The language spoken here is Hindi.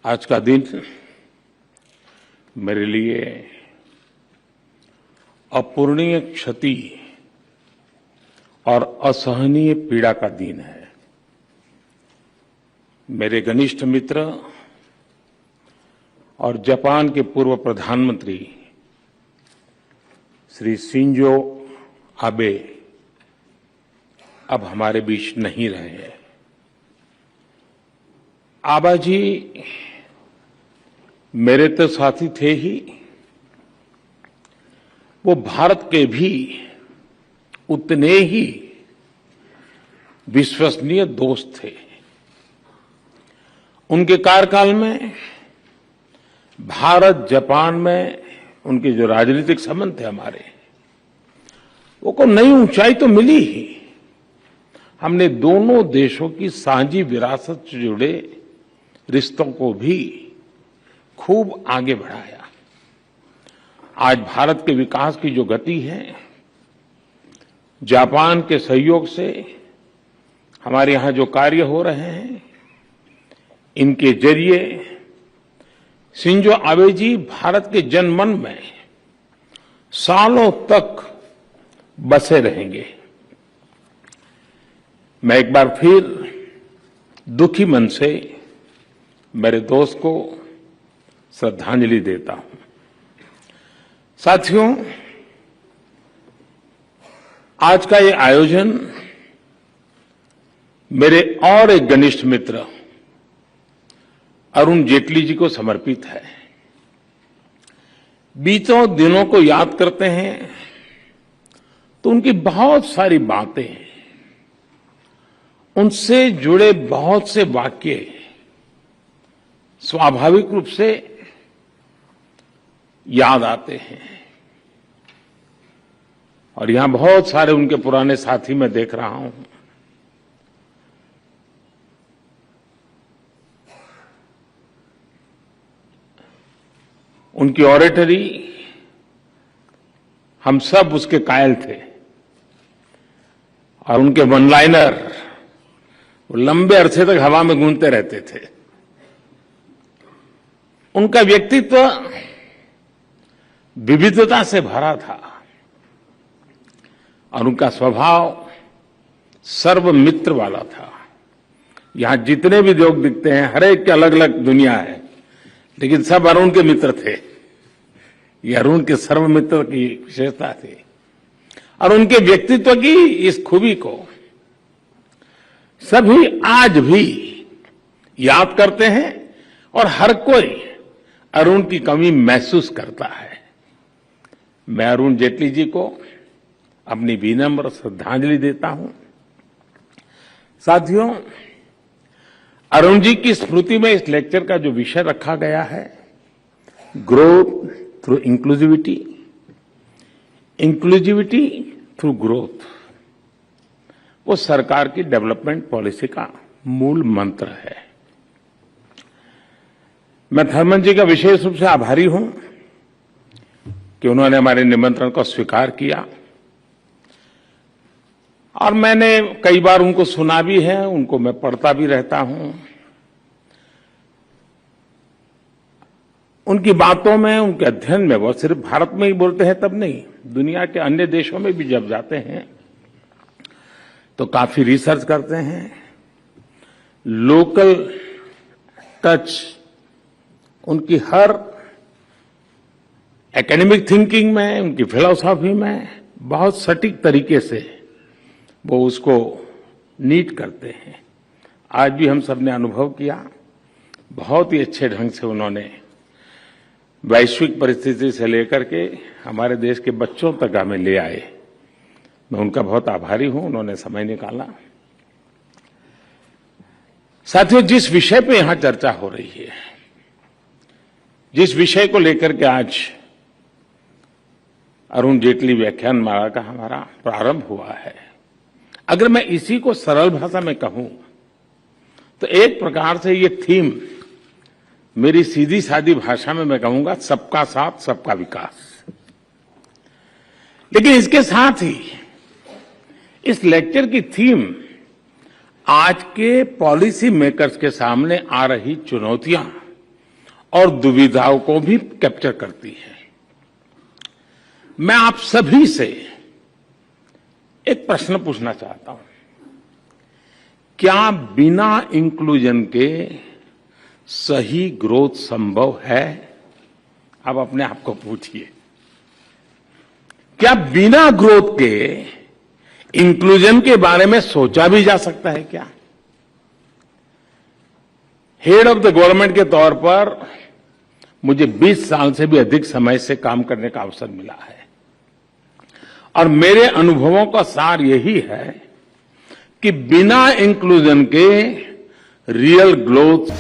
आज का दिन मेरे लिए अपूरणीय क्षति और असहनीय पीड़ा का दिन है। मेरे घनिष्ठ मित्र और जापान के पूर्व प्रधानमंत्री श्री शिंजो आबे अब हमारे बीच नहीं रहे हैं। आबा जी मेरे तो साथी थे ही, वो भारत के भी उतने ही विश्वसनीय दोस्त थे। उनके कार्यकाल में भारत जापान में उनके जो राजनीतिक संबंध थे हमारे, वो को नई ऊंचाई तो मिली ही। हमने दोनों देशों की साझी विरासत से जुड़े रिश्तों को भी खूब आगे बढ़ाया। आज भारत के विकास की जो गति है, जापान के सहयोग से हमारे यहां जो कार्य हो रहे हैं, इनके जरिए शिंजो आबे जी भारत के जनमन में सालों तक बसे रहेंगे। मैं एक बार फिर दुखी मन से मेरे दोस्त को श्रद्धांजलि देता हूं। साथियों, आज का ये आयोजन मेरे और एक घनिष्ठ मित्र अरुण जेटली जी को समर्पित है। बीतों दिनों को याद करते हैं तो उनकी बहुत सारी बातें, उनसे जुड़े बहुत से वाक्य स्वाभाविक रूप से याद आते हैं। और यहां बहुत सारे उनके पुराने साथी मैं देख रहा हूं। उनकी ऑरेटरी हम सब उसके कायल थे, और उनके वन लाइनर लंबे अरसे तक हवा में गूंजते रहते थे। उनका व्यक्तित्व विविधता से भरा था और उनका स्वभाव सर्वमित्र वाला था। यहां जितने भी लोग दिखते हैं, हर एक की अलग अलग दुनिया है, लेकिन सब अरुण के मित्र थे। ये अरुण के सर्वमित्र की विशेषता थी। और उनके व्यक्तित्व की इस खूबी को सभी आज भी याद करते हैं और हर कोई अरुण की कमी महसूस करता है। मैं अरुण जेटली जी को अपनी विनम्र श्रद्धांजलि देता हूं। साथियों, अरुण जी की स्मृति में इस लेक्चर का जो विषय रखा गया है, growth through inclusivity, inclusivity through growth, वो सरकार की डेवलपमेंट पॉलिसी का मूल मंत्र है। मैं थर्मन जी का विशेष रूप से आभारी हूं कि उन्होंने हमारे निमंत्रण को स्वीकार किया, और मैंने कई बार उनको सुना भी है, उनको मैं पढ़ता भी रहता हूं। उनकी बातों में, उनके अध्ययन में, वो सिर्फ भारत में ही बोलते हैं तब नहीं, दुनिया के अन्य देशों में भी जब जाते हैं तो काफी रिसर्च करते हैं। लोकल टच उनकी हर एकेडमिक थिंकिंग में, उनकी फिलॉसफी में बहुत सटीक तरीके से वो उसको नीट करते हैं। आज भी हम सब ने अनुभव किया, बहुत ही अच्छे ढंग से उन्होंने वैश्विक परिस्थिति से लेकर के हमारे देश के बच्चों तक हमें ले आए। मैं उनका बहुत आभारी हूं, उन्होंने समय निकाला। साथियों, जिस विषय पे यहां चर्चा हो रही है, जिस विषय को लेकर के आज अरुण जेटली व्याख्यान माला का हमारा प्रारंभ हुआ है, अगर मैं इसी को सरल भाषा में कहूं तो एक प्रकार से ये थीम, मेरी सीधी सादी भाषा में मैं कहूंगा, सबका साथ सबका विकास। लेकिन इसके साथ ही इस लेक्चर की थीम आज के पॉलिसी मेकर्स के सामने आ रही चुनौतियां और दुविधाओं को भी कैप्चर करती है। मैं आप सभी से एक प्रश्न पूछना चाहता हूं, क्या बिना इंक्लूजन के सही ग्रोथ संभव है? आप अपने आप को पूछिए, क्या बिना ग्रोथ के इंक्लूजन के बारे में सोचा भी जा सकता है क्या? हेड ऑफ द गवर्नमेंट के तौर पर मुझे 20 साल से भी अधिक समय से काम करने का अवसर मिला है और मेरे अनुभवों का सार यही है कि बिना इंक्लूजन के रियल ग्रोथ